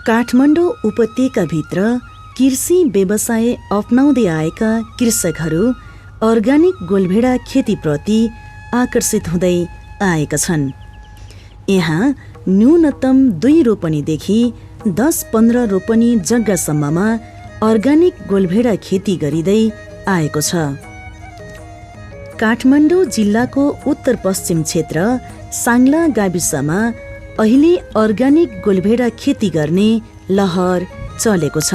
काठमाडौँ उपत्यकाभित्र कृषि व्यवसाय अपनाउँदै आएका कृषकहरू अर्ग्यानिक गोलभेडा खेतीप्रति आकर्षित हुँदै आएका छन्। यहाँ न्यूनतम 2 रोपनीदेखि 10-15 रोपनी जग्गासम्ममा अर्ग्यानिक गोलभेडा खेती गरिँदै आएको छ। काठमाडौँ जिल्लाको उत्तर पश्चिम क्षेत्र साङ्ला गाविसमा अहिले अर्ग्यानिक गोलभेडा खेती गर्ने लहर चलेको छ।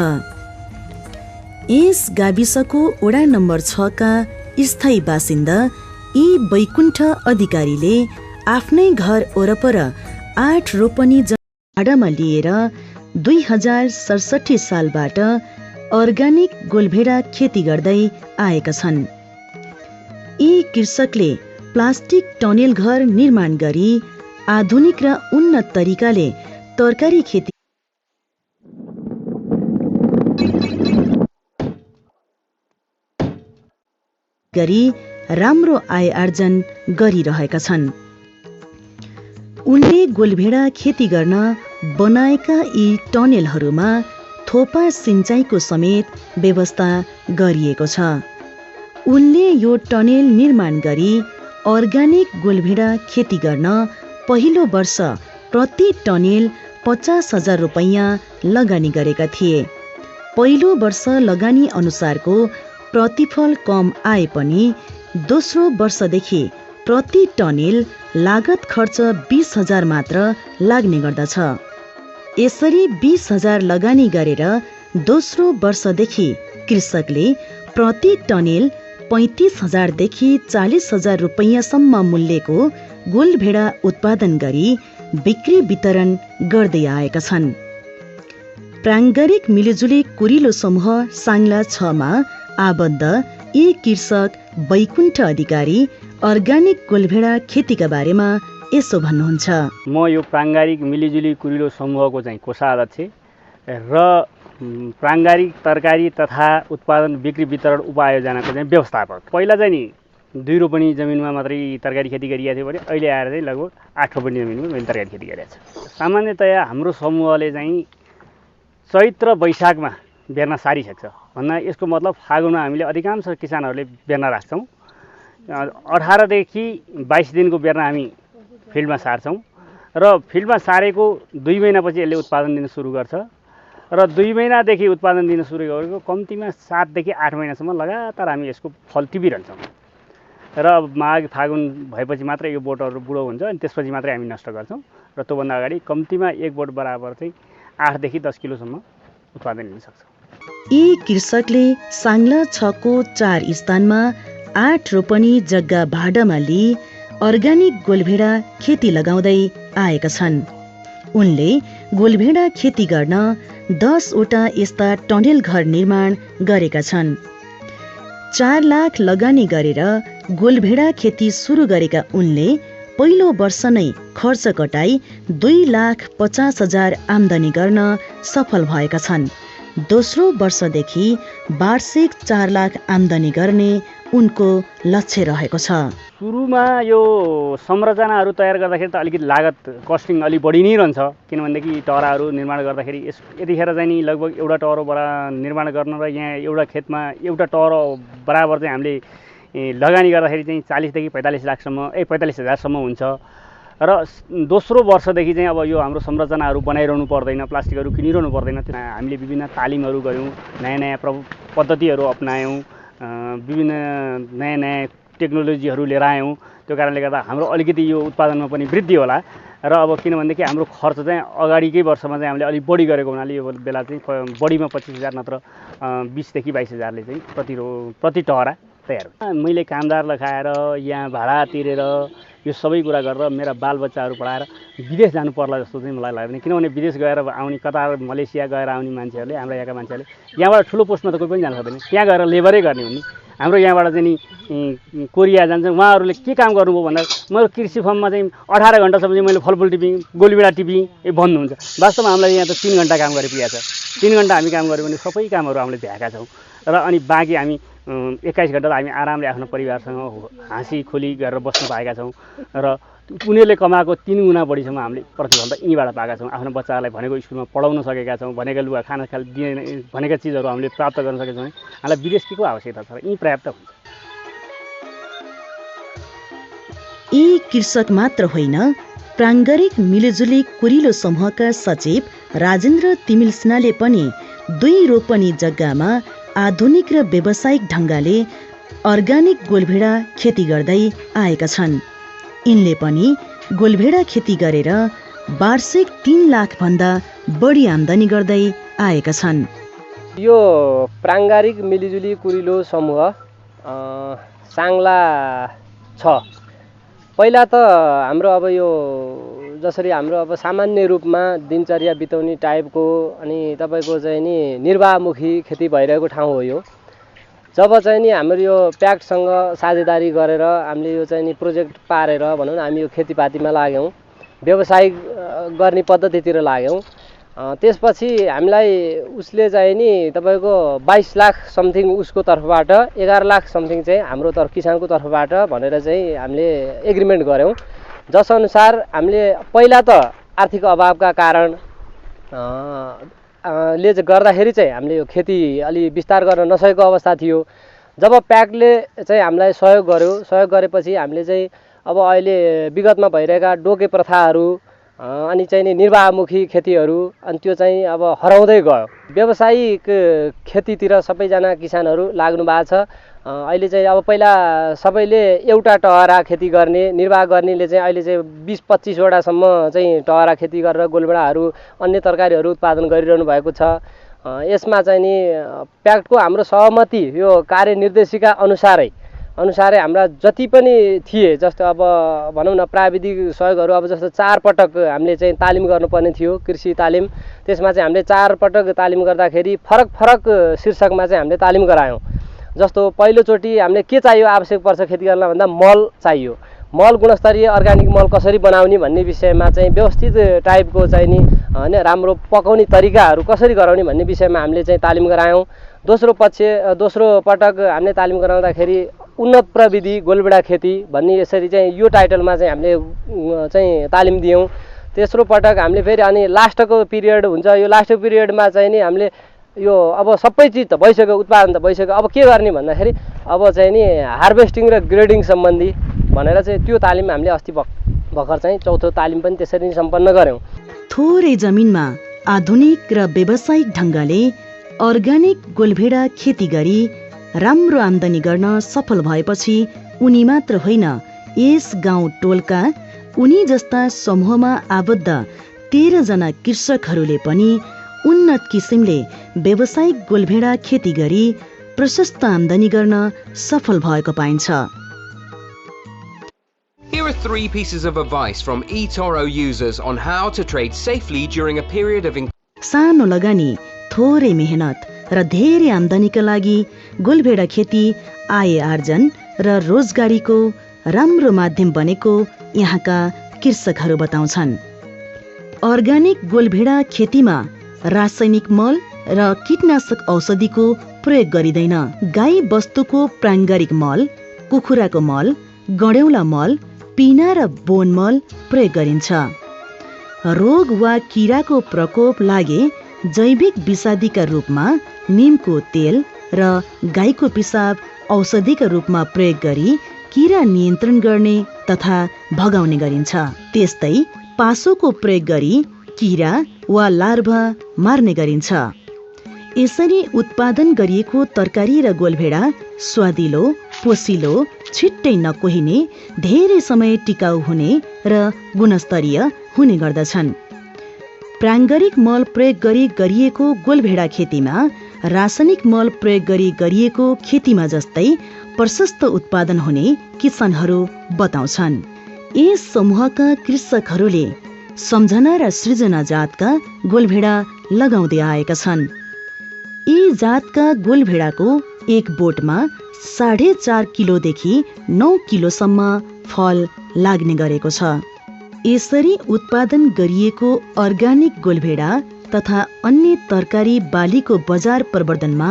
यस गाविसको वडा नम्बर 6 का स्थायी बासिन्दा यी वैकुण्ठ अधिकारीले आफ्नै घर वरपर 8 रोपनी भाडामा लिएर 2067 सालबाट अर्ग्यानिक गोलभेडा खेती गर्दै आएका छन्। यी कृषकले प्लास्टिक टनेल घर निर्माण गरी आधुनिक र उन्नत तरिकाले तरकारी खेती गरी राम्रो आय आर्जन गरिरहेका छन्। उनले गोलभेडा खेती गर्न बनाएका यी टनेलहरूमा थोपा सिँचाइको समेत व्यवस्था गरिएको छ। उनले यो टनेल निर्माण गरी अर्ग्यानिक गोलभेडा खेती गर्न पहिलो वर्ष प्रति टनेल 50,000 रुपैयाँ लगानी गरेका थिए। पहिलो वर्ष लगानी अनुसारको प्रतिफल कम आए पनि दोस्रो वर्षदेखि प्रति टनेल लागत खर्च 20,000 मात्र लाग्ने गर्दछ। यसरी 20,000 लगानी गरेर दोस्रो वर्षदेखि कृषकले प्रति टनेल 35,000 देखि 40,000 रुपैयाँसम्म मूल्यको गोलभेडा उत्पादन गरी बिक्री वितरण गर्दै आएका छन्। प्राङ्गारिक मिलिजुली कुरिलो समूह साङ्ला 6 मा आबद्ध यी कृषक वैकुण्ठ अधिकारी अर्ग्यानिक गोलभेडा खेतीका बारेमा यसो भन्नुहुन्छ। म यो प्राङ्गारिक मिलिजुली कुरिलो समूहको चाहिँ कोषाध्यक्ष र प्राङ्गारिक तरकारी तथा उत्पादन बिक्री वितरण उपायोजनाको चाहिँ व्यवस्थापक। पहिला चाहिँ नि 2 रोपनी जमिनमा मात्रै तरकारी खेती गरिएको थियो भने अहिले आएर चाहिँ लगभग 8 रोपनी जमिनमा मैले तरकारी खेती गरिरहेको छु। सामान्यतया हाम्रो समूहले चाहिँ चैत्र वैशाखमा बेर्ना सारिसक्छ भन्दा यसको मतलब फागुनमा हामीले अधिकांश किसानहरूले बेर्ना राख्छौँ। 18 देखि 22 दिनको बेर्ना हामी फिल्डमा सार्छौँ र फिल्डमा सारेको 2 महिनापछि यसले उत्पादन दिन सुरु गर्छ र 2 महिनादेखि उत्पादन दिन सुरु गरेको कम्तीमा 7 देखि 8 महिनासम्म लगातार हामी यसको फल टिपिरहन्छौँ र माघ फागुन भएपछि मात्रै यो बोटहरू बुढो हुन्छ अनि त्यसपछि मात्रै हामी नष्ट गर्छौँ र त्योभन्दा अगाडि कम्तीमा 1 बोट बराबर चाहिँ 8 देखि 10 किलोसम्म उत्पादन लिन सक्छौँ। यी कृषकले साङ्ला 6 को 4 स्थानमा 8 रोपनी जग्गा भाडामा लिई अर्ग्यानिक गोलभेडा खेती लगाउँदै आएका छन्। उनले गोलभेडा खेती गर्न 10 वटा यस्ता टनेल घर निर्माण गरेका छन्। 4 लाख लगानी गरेर गोलभेडा खेती सुरु गरेका उनले पहिलो वर्ष नै खर्च कटाई 2,50,000 आम्दानी गर्न सफल भएका छन्। दोस्रो वर्षदेखि वार्षिक 4 लाख आम्दानी गर्ने उनको लक्ष्य रहेको छ। सुरुमा यो संरचनाहरू तयार गर्दाखेरि त अलिकति लागत कस्टिङ अलि बढी नै रहन्छ, किनभनेदेखि टहराहरू निर्माण गर्दाखेरि यतिखेर चाहिँ नि लगभग एउटा टहरो निर्माण गर्न र यहाँ एउटा खेतमा एउटा टहरो बराबर चाहिँ हामीले लगानी गर्दाखेरि चाहिँ 40 देखि 45,000सम्म हुन्छ र दोस्रो वर्षदेखि चाहिँ अब यो हाम्रो संरचनाहरू बनाइरहनु पर्दैन, प्लास्टिकहरू किनिरहनु पर्दैन। हामीले विभिन्न तालिमहरू गयौँ, नयाँ पद्धतिहरू अपनायौँ, विभिन्न नयाँ टेक्नोलोजीहरू लिएर आयौँ। त्यो कारणले गर्दा हाम्रो अलिकति यो उत्पादनमा पनि वृद्धि होला र अब किनभनेदेखि हाम्रो खर्च चाहिँ अगाडिकै वर्षमा चाहिँ हामीले अलिक बढी गरेको हुनाले यो बेला चाहिँ बढीमा 25,000 नत्र 20 देखि 22,000ले चाहिँ प्रति टहरा तयार हुन्छ। मैले कामदार लगाएर यहाँ भाडा तिरेर यो सबै कुरा गरेर मेरा बालबच्चाहरू पढाएर विदेश जानु पर्ला जस्तो चाहिँ मलाई लाग्दैन, किनभने विदेश गएर आउने कतार मलेसिया गएर आउने मान्छेहरूले, हाम्रो यहाँका मान्छेहरूले यहाँबाट ठुलो पोस्टमा त कोही पनि जान सक्दैन, त्यहाँ गएर लेबरै गर्ने हुने। हाम्रो यहाँबाट चाहिँ नि कोरिया जान्छ, उहाँहरूले के काम गर्नुभयो भन्दा मेरो कृषि फर्ममा चाहिँ 18 घन्टासम्म चाहिँ मैले फलफुल टिपेँ, गोलभेडा टिपेँ भन्नुहुन्छ। वास्तवमा हामीलाई यहाँ त 3 घन्टा काम गरिपुगेको छ। 3 घन्टा हामी काम गऱ्यौँ भने सबै कामहरू हामीले भ्याएका छौँ र अनि बाँकी हामी 21 घन्टा त हामी आरामले आफ्नो परिवारसँग हाँसी खोली गरेर बस्न पाएका छौँ र उनीहरूले कमाएको 3 गुणा बढीसम्म हामीले प्रतिफल त यहीँबाट पाएका छौँ। आफ्नो बच्चाहरूलाई भनेको स्कुलमा पढाउन सकेका छौँ, भनेका लुगा खाना दिने भनेका चिजहरू हामीले प्राप्त गर्न सकेका छौँ। हामीलाई विदेश के को आवश्यकता छ र यहीँ पर्याप्त हुन्छ। यी कृषक मात्र होइन, प्राङ्गारिक मिलिजुली कुरिलो समूहका सचिव राजेन्द्र तिमिल सिन्हाले पनि 2 रोपनी जग्गामा आधुनिक र व्यावसायिक ढङ्गले अर्गानिक गोलभेडा खेती गर्दै आएका छन्। यिनले पनि गोलभेडा खेती गरेर वार्षिक 3 लाख भन्दा बढी आम्दानी गर्दै आएका छन्। यो प्राङ्गारिक मिलिजुली कुरिलो समूह साङ्ला छ। पहिला त हाम्रो अब यो जसरी हाम्रो अब सामान्य रूपमा दिनचर्या बिताउने टाइपको अनि तपाईँको चाहिँ नि निर्वाहमुखी खेती भइरहेको ठाउँ हो यो। जब चाहिँ नि हाम्रो यो प्याक्टसँग साझेदारी गरेर हामीले यो चाहिँ नि प्रोजेक्ट पारेर भनौँ न हामी यो खेतीपातीमा लाग्यौँ, व्यवसायिक गर्ने पद्धतितिर लाग्यौँ। त्यसपछि हामीलाई उसले चाहिँ नि तपाईँको 22 लाख समथिङ उसको तर्फबाट 11 लाख समथिङ चाहिँ हाम्रो किसानको तर्फबाट भनेर चाहिँ हामीले एग्रिमेन्ट गऱ्यौँ। जसअनुसार हामीले पहिला त आर्थिक अभावका कारण ले गर्दाखेरि चाहिँ हामीले यो खेती अलि विस्तार गर्न नसकेको अवस्था थियो। जब प्याकले चाहिँ हामीलाई सहयोग गर्यो, सहयोग गरेपछि हामीले चाहिँ अब अहिले विगतमा भइरहेका डोके प्रथाहरू अनि चाहिँ नि निर्वाहमुखी खेतीहरू अनि त्यो चाहिँ अब हराउँदै गयो। व्यावसायिक खेतीतिर सबैजना किसानहरू लाग्नु भएको छ। अहिले चाहिँ अब पहिला सबैले एउटा टहरा खेती गर्ने निर्वाह गर्नेले चाहिँ अहिले चाहिँ 20-25 वटासम्म चाहिँ टहरा खेती गरेर गोलभेडाहरू अन्य तरकारीहरू उत्पादन गरिरहनु भएको छ। यसमा चाहिँ नि प्याक्टको हाम्रो सहमति यो कार्यनिर्देशिका अनुसारै हाम्रा जति पनि थिए, जस्तो अब भनौँ न प्राविधिक सहयोगहरू अब जस्तो 4 पटक हामीले चाहिँ तालिम गर्नुपर्ने थियो कृषि तालिम। त्यसमा चाहिँ हामीले 4 पटक तालिम गर्दाखेरि फरक फरक शीर्षकमा चाहिँ हामीले तालिम गरायौँ। जस्तो पहिलोचोटि हामीले के चाहियो आवश्यक पर्छ खेती गर्न भन्दा मल चाहियो। मल गुणस्तरीय अर्गानिक मल कसरी बनाउने भन्ने विषयमा चाहिँ व्यवस्थित टाइपको चाहिँ नि हैन राम्रो पकाउने तरिकाहरू कसरी गराउने भन्ने विषयमा हामीले चाहिँ तालिम गरायौँ। दोस्रो पटक हामीले तालिम गराउँदाखेरि उन्नत प्रविधि गोलभेडा खेती भन्ने यसरी चाहिँ यो टाइटलमा चाहिँ हामीले चाहिँ तालिम दियौँ। तेस्रो पटक हामीले फेरि अनि लास्टको पिरियड हुन्छ। यो लास्टको पिरियडमा चाहिँ नि हामीले यो अब सबै चिज त भइसक्यो, उत्पादन त भइसक्यो, अब के गर्ने भन्दाखेरि अब चाहिँ नि हार्भेस्टिङ र ग्रेडिङ सम्बन्धी भनेर चाहिँ त्यो तालिम हामीले अस्ति भर्खर चाहिँ चौथो तालिम पनि त्यसरी नै सम्पन्न गऱ्यौँ। थोरै जमिनमा आधुनिक र व्यावसायिक ढङ्गले अर्गानिक गोलभेडा खेती गरी राम्रो आम्दानी गर्न सफल भएपछि उनी मात्र होइन, यस गाउँ टोलका उनी जस्ता समूहमा आबद्ध 13 जना कृषकहरूले पनि उन्नत किसिमले व्यावसायिक गोलभेडा खेती गरी प्रशस्त आम्दानी गर्न सफल भएको पाइन्छ। Here are 3 pieces of advice from eToro users on how to trade safely during a period of सानो लगानी, थोरै मेहनत र धेरै आम्दानीका लागि गोलभेडा खेती आय आर्जन र रोजगारीको राम्रो माध्यम बनेको यहाँका कृषकहरू बताउँछन्। अर्गानिक गोलभेडा खेतीमा रासायनिक मल र कीटनाशक औषधिको प्रयोग गरिँदैन। गाई बस्तुको प्राङ्गारिक मल, कुखुराको मल, गडेउला मल, पिना र बोन मल प्रयोग गरिन्छ। रोग वा किराको प्रकोप लागे जैविक विषादीका रूपमा निमको तेल र गाईको पिसाब औषधिका रूपमा प्रयोग गरी किरा नियन्त्रण गर्ने तथा भगाउने गरिन्छ। त्यस्तै पासोको प्रयोग गरी किरा वा लार्भा मार्ने गरिन्छ। यसरी उत्पादन गरिएको तरकारी र गोलभेडा स्वादिलो, पोसिलो, छिट्टै नकोहिने, धेरै समय टिकाउ हुने र गुणस्तरीय हुने गर्दछन्। प्राङ्गारिक मल प्रयोग गरी गरिएको गोलभेडा खेतीमा रासायनिक मल प्रयोग गरी गरिएको खेतीमा जस्तै प्रशस्त उत्पादन हुने किसानहरू बताउँछन्। यस समूहका कृषकहरूले सम्झना र सृजना जातका गोलभेडा लगाउँदै आएका छन्। यी जातका गोलभेडाको एक बोटमा 4.5 किलोदेखि 9 किलोसम्म फल लाग्ने गरेको छ। यसरी उत्पादन गरिएको अर्गानिक गोलभेडा तथा अन्य तरकारी बालीको बजार प्रवर्धनमा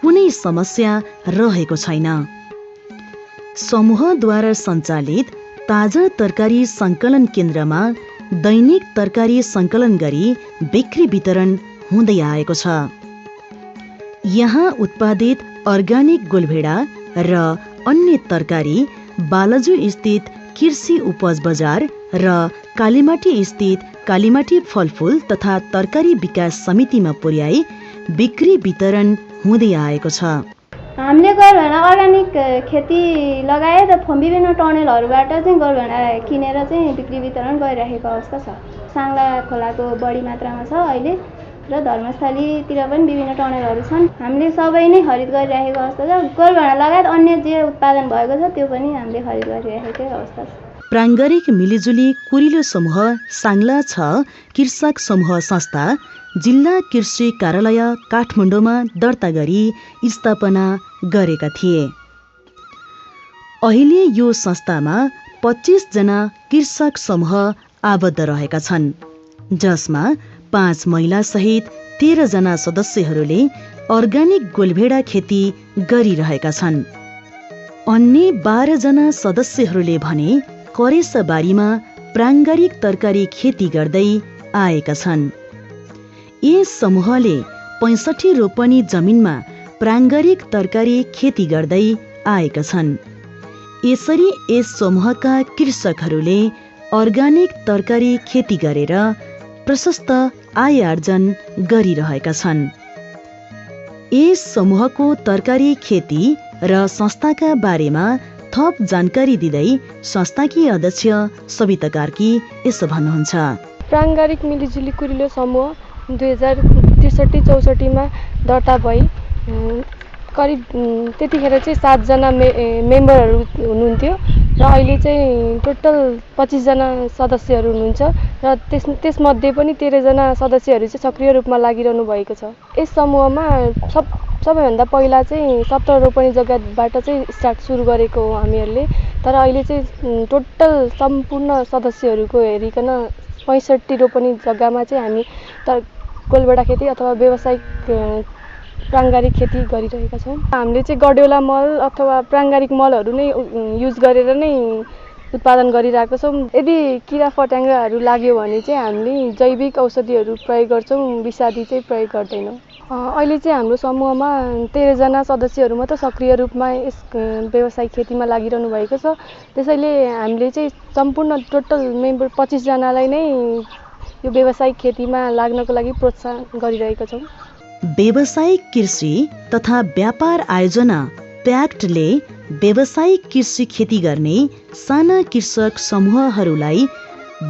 कुनै समस्या रहेको छैन। समूहद्वारा सञ्चालित ताजा तरकारी सङ्कलन केन्द्रमा दैनिक तरकारी सङ्कलन गरी बिक्री वितरण हुँदै आएको छ। यहाँ उत्पादित अर्ग्यानिक गोलभेडा र अन्य तरकारी बालजु स्थित कृषि उपज बजार र कालीमाटी स्थित कालीमाटी फलफुल तथा तरकारी विकास समितिमा पुर्याई बिक्री वितरण हुँदै आएको छ। हामीले गोलभेडा अर्ग्यानिक खेती लगायत विभिन्न टनेलहरूबाट चाहिँ गोलभेडा किनेर चाहिँ बिक्री वितरण गरिरहेको अवस्था छ। साङ्ला खोलाको बढी मात्रामा छ अहिले र धर्मस्थलीतिर पनि विभिन्न टनेलहरू छन्। हामीले सबै नै खरिद गरिरहेको अवस्था छ। गोलभेडा लगायत अन्य जे उत्पादन भएको छ त्यो पनि हामीले खरिद गरिरहेकै अवस्था छ। प्राङ्गारिक मिलिजुली कुरिलो समूह साङ्ला 6 कृषक समूह संस्था जिल्ला कृषि कार्यालय काठमाडौँमा दर्ता गरी स्थापना गरेका थिए। अहिले यो संस्थामा 25 जना कृषक समूह आबद्ध रहेका छन्, जसमा 5 महिला सहित 13 जना सदस्यहरूले अर्ग्यानिक गोलभेडा खेती गरिरहेका छन्। अन्य 12 जना सदस्यहरूले भने करेसाबारीमा प्राङ्गारिक तरकारी खेती गर्दै आएका छन्। यस समूहले 65 रोपनी जमिनमा प्राङ्गारिक तरकारी खेती गर्दै आएका छन्। यसरी यस समूहका कृषकहरूले अर्ग्यानिक तरकारी खेती गरेर प्रशस्त आय आर्जन गरिरहेका छन्। यस समूहको तरकारी खेती र संस्थाका बारेमा थप जानकारी दिँदै संस्थाकी अध्यक्ष सविता कार्की यसो भन्नुहुन्छ। प्राङ्गारिक मिलिजुली कुरिलो समूह 2063-64 दर्ता भई करिब त्यतिखेर चाहिँ 7 जना मेम्बरहरू हुनुहुन्थ्यो र अहिले चाहिँ टोटल 25 जना सदस्यहरू हुनुहुन्छ र त्यसमध्ये पनि 13 जना सदस्यहरू चाहिँ सक्रिय रूपमा लागिरहनु भएको छ। यस समूहमा सबैभन्दा पहिला चाहिँ 17 रोपनी जग्गाबाट चाहिँ स्टार्ट सुरु गरेको हो हामीहरूले, तर अहिले चाहिँ टोटल सम्पूर्ण सदस्यहरूको हेरिकन 65 रोपनी जग्गामा चाहिँ हामी गोलभेडा खेती अथवा व्यावसायिक प्राङ्गारिक खेती गरिरहेका छौँ। हामीले चाहिँ गड्योला मल अथवा प्राङ्गारिक मलहरू नै युज गरेर नै उत्पादन गरिरहेको छौँ। यदि किरा फट्याङ्ग्राहरू लाग्यो भने चाहिँ हामीले जैविक औषधिहरू प्रयोग गर्छौँ, विषादी चाहिँ प्रयोग गर्दैनौँ। अहिले चाहिँ हाम्रो समूहमा 13 जना सदस्यहरू मात्र सक्रिय रूपमा यस व्यावसायिक खेतीमा लागिरहनु भएको छ। त्यसैले हामीले चाहिँ सम्पूर्ण टोटल मेम्बर 25 जनालाई नै यो व्यावसायिक खेतीमा लाग्नको लागि प्रोत्साहन गरिरहेका छौँ। व्यावसायिक कृषि तथा व्यापार आयोजना प्याक्टले व्यावसायिक कृषि खेती गर्ने साना कृषक समूहहरूलाई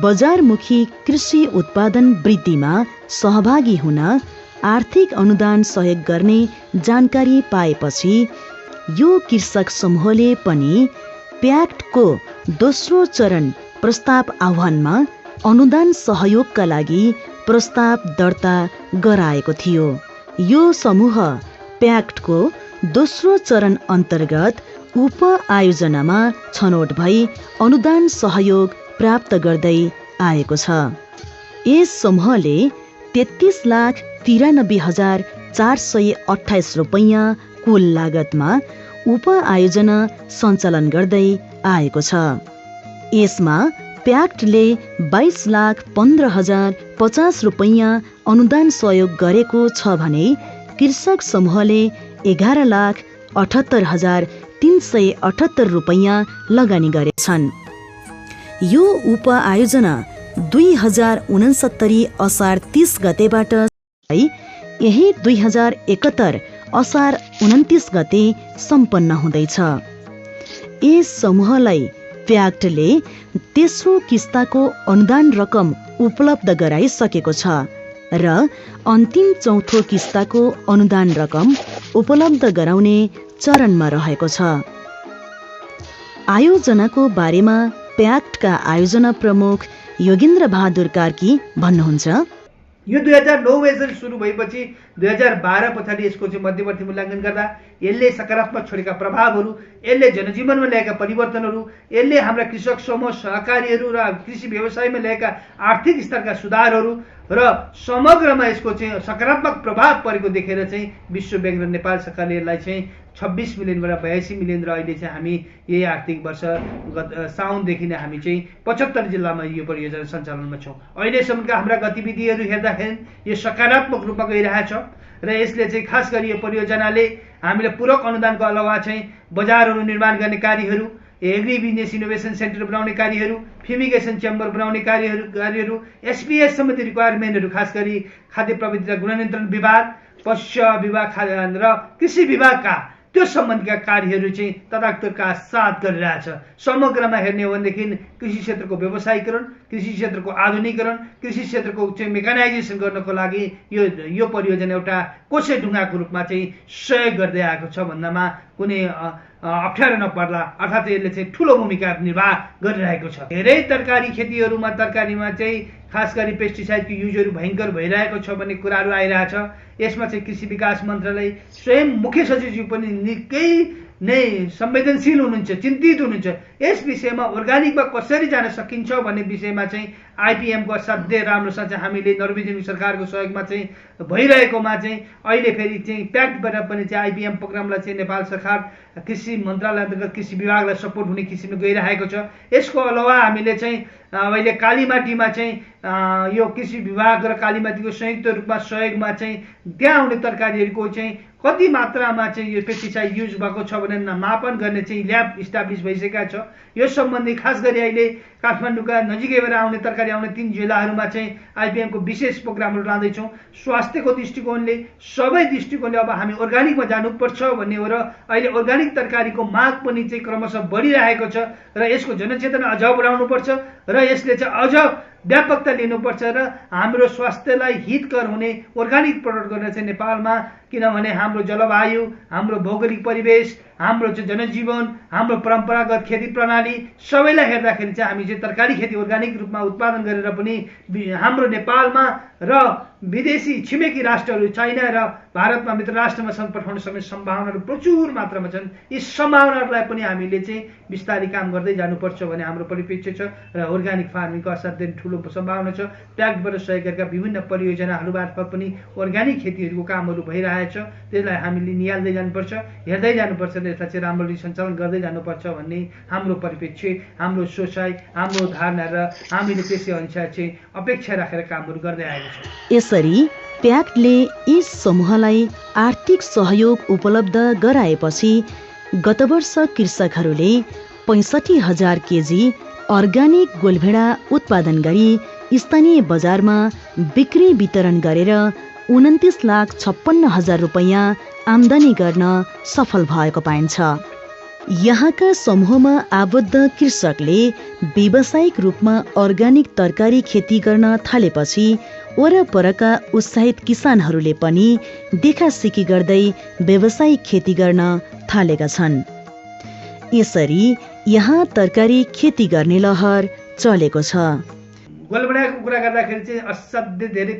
बजारमुखी कृषि उत्पादन वृद्धिमा सहभागी हुन आर्थिक अनुदान सहयोग गर्ने जानकारी पाएपछि यो कृषक समूहले पनि प्याक्टको दोस्रो चरण प्रस्ताव आह्वानमा अनुदान सहयोगका लागि प्रस्ताव दर्ता गराएको थियो। यो समूह प्याक्टको दोस्रो चरण अन्तर्गत उप आयोजनामा छनौट भई अनुदान सहयोग प्राप्त गर्दै आएको छ। यस समूहले 33,93,428 रुपैयाँ कुल लागतमा उप आयोजना सञ्चालन गर्दै आएको छ। यसमा प्याक्टले 22,15,050 रुपैयाँ अनुदान सहयोग गरेको छ भने कृषक समूहले 11,78,378 रुपैयाँ लगानी गरेछन्। यो उप आयोजना 2069 असार 30 गतेबाट यही 2071 असार 29 गते सम्पन्न हुँदैछ। यस समूहलाई प्याक्टले तेस्रो किस्ताको अनुदान रकम उपलब्ध गराइसकेको छ र अन्तिम चौथो किस्ताको अनुदान रकम उपलब्ध गराउने चरणमा रहेको छ। आयोजनाको बारेमा प्याक्टका आयोजना प्रमुख योगेन्द्र बहादुर कार्की भन्नुहुन्छ। यो 2009 यसरी सुरु भएपछि 2012 पछाडि यसको चाहिँ मध्यवर्ती मूल्याङ्कन गर्दा यसले सकारात्मक छोडेका प्रभावहरू, यसले जनजीवनमा ल्याएका परिवर्तनहरू, यसले हाम्रा कृषक समूह सहकारीहरू र कृषि व्यवसायमा ल्याएका आर्थिक स्तरका सुधारहरू र समग्रमा यसको चाहिँ सकारात्मक प्रभाव परेको देखेर चाहिँ विश्व ब्याङ्क र नेपाल सरकारले यसलाई चाहिँ 26 मिलियनबाट 82 मिलियन र अहिले चाहिँ हामी यही आर्थिक वर्ष साउनदेखि नै हामी चाहिँ 75 जिल्लामा यो परियोजना सञ्चालनमा छौँ। अहिलेसम्मका हाम्रा गतिविधिहरू हेर्दाखेरि यो सकारात्मक रूपमा गइरहेछ र यसले चाहिँ खास गरी यो परियोजनाले हामीले पूरक अनुदानको अलावा चाहिँ बजारहरू निर्माण गर्ने कार्यहरू, एग्री बिजनेस इनोभेसन सेन्टर बनाउने कार्यहरू, फ्युमिगेसन चेम्बर बनाउने कार्यहरू, एसपीएस सम्बन्धी रिक्वायरमेन्टहरू खास गरी खाद्य प्रविधि र गुणनियन्त्रण विभाग, पशु विभाग र कृषि विभागका त्यो सम्बन्धीका कार्यहरू चाहिँ तदाकतुरका साथ गरिरहेछ। समग्रमा हेर्ने हो भनेदेखि कृषि क्षेत्रको व्यवसायीकरण, कृषि क्षेत्रको आधुनिकीकरण, कृषि क्षेत्रको चाहिँ मेकानाइजेसन गर्नको लागि यो परियोजना एउटा कोसे ढुङ्गाको रूपमा चाहिँ सहयोग गर्दै आएको छ भन्दामा कुनै अप्ठ्यारो नपर्ला, अर्थात् यसले चाहिँ ठुलो भूमिका निर्वाह गरिरहेको छ। धेरै तरकारी खेतीहरूमा तरकारीमा चाहिँ खास गरी पेस्टिसाइडको युजहरू भयङ्कर भइरहेको छ भन्ने कुराहरू आइरहेछ। यसमा चाहिँ कृषि विकास मन्त्रालय स्वयं मुख्य सचिवज्यू पनि निकै नै संवेदनशील हुनुहुन्छ, चिन्तित हुनुहुन्छ। यस विषयमा अर्ग्यानिकमा कसरी जान सकिन्छ भन्ने विषयमा चाहिँ आइपिएमको असाध्यै राम्रोसँग चाहिँ हामीले नर्वेजियन सरकारको सहयोगमा चाहिँ भइरहेकोमा चाहिँ अहिले फेरि चाहिँ प्याक्टबाट पनि चाहिँ आइपिएम प्रोग्रामलाई चाहिँ नेपाल सरकार कृषि मन्त्रालय अन्तर्गत कृषि विभागलाई सपोर्ट हुने किसिमले गइरहेको छ। यसको अलावा हामीले चाहिँ अहिले कालीमाटीमा चाहिँ यो कृषि विभाग र कालीमाटीको संयुक्त रूपमा सहयोगमा चाहिँ त्यहाँ आउने तरकारीहरूको चाहिँ कति मात्रामा चाहिँ यो पेस्टिसाइड युज भएको छ भनेर मापन गर्ने चाहिँ ल्याब इस्टाब्लिस भइसकेका छ। यो सम्बन्धी खास गरी अहिले काठमाडौँका नजिकैबाट आउने तरकारी आउने 3 जिल्लाहरूमा चाहिँ आइपिएमको विशेष प्रोग्रामहरू लाँदैछौँ। स्वास्थ्यको दृष्टिकोणले सबै दृष्टिकोणले अब हामी अर्ग्यानिकमा जानुपर्छ भन्ने हो र अहिले अर्ग्यानिक तरकारीको माग पनि चाहिँ क्रमशः बढिरहेको छ र यसको जनचेतना अझ बढाउनुपर्छ र यसले चाहिँ अझ व्यापकता लिनुपर्छ र हाम्रो स्वास्थ्यलाई हितकर हुने अर्ग्यानिक प्रडक्ट गर्न चाहिँ नेपालमा, किनभने हाम्रो जलवायु, हाम्रो भौगोलिक परिवेश, हाम्रो चाहिँ जनजीवन, हाम्रो परम्परागत खेती प्रणाली सबैलाई हेर्दाखेरि चाहिँ हामी चाहिँ तरकारी खेती अर्ग्यानिक रूपमा उत्पादन गरेर पनि हाम्रो नेपालमा र विदेशी छिमेकी राष्ट्रहरू चाइना र भारतमा मित्र राष्ट्रमा पठाउन सक्ने सम्भावनाहरू प्रचुर मात्रामा छन्। यी सम्भावनाहरूलाई पनि हामीले चाहिँ बिस्तारै काम गर्दै जानुपर्छ भन्ने हाम्रो परिप्रेक्ष्य छ र अर्ग्यानिक फार्मिङको असाध्यै ठुलो सम्भावना छ। प्याक्टबाट सहयोग गरेका विभिन्न परियोजनाहरू मार्फत पनि अर्ग्यानिक खेतीहरूको कामहरू भइरहेछ। त्यसलाई हामीले निहाल्दै जानुपर्छ, हेर्दै जानुपर्छ र यसलाई चाहिँ राम्ररी सञ्चालन गर्दै जानुपर्छ भन्ने हाम्रो परिप्रेक्ष्य, हाम्रो सोचाइ, हाम्रो धारणा र हामीले त्यसै अनुसार चाहिँ अपेक्षा राखेर कामहरू गर्दै आएको छ। यसरी प्याक्टले यस समूहलाई आर्थिक सहयोग उपलब्ध गराएपछि गत वर्ष कृषकहरूले 65,000 केजी अर्ग्यानिक गोलभेडा उत्पादन गरी स्थानीय बजारमा बिक्री वितरण गरेर 29,56,000 रुपैयाँ आम्दानी गर्न सफल भएको पाइन्छ। यहाँका समूहमा आबद्ध कृषकले व्यावसायिक रूपमा अर्ग्यानिक तरकारी खेती गर्न थालेपछि वरपरका उत्साहित किसानहरूले पनि देखासिकी गर्दै व्यावसायिक खेती गर्न थालेका छन्। यसरी यहाँ तरकारी खेती गर्ने लहर चलेको छ। गोलभेडाको कुरा गर्दाखेरि चाहिँ असाध्यै धेरै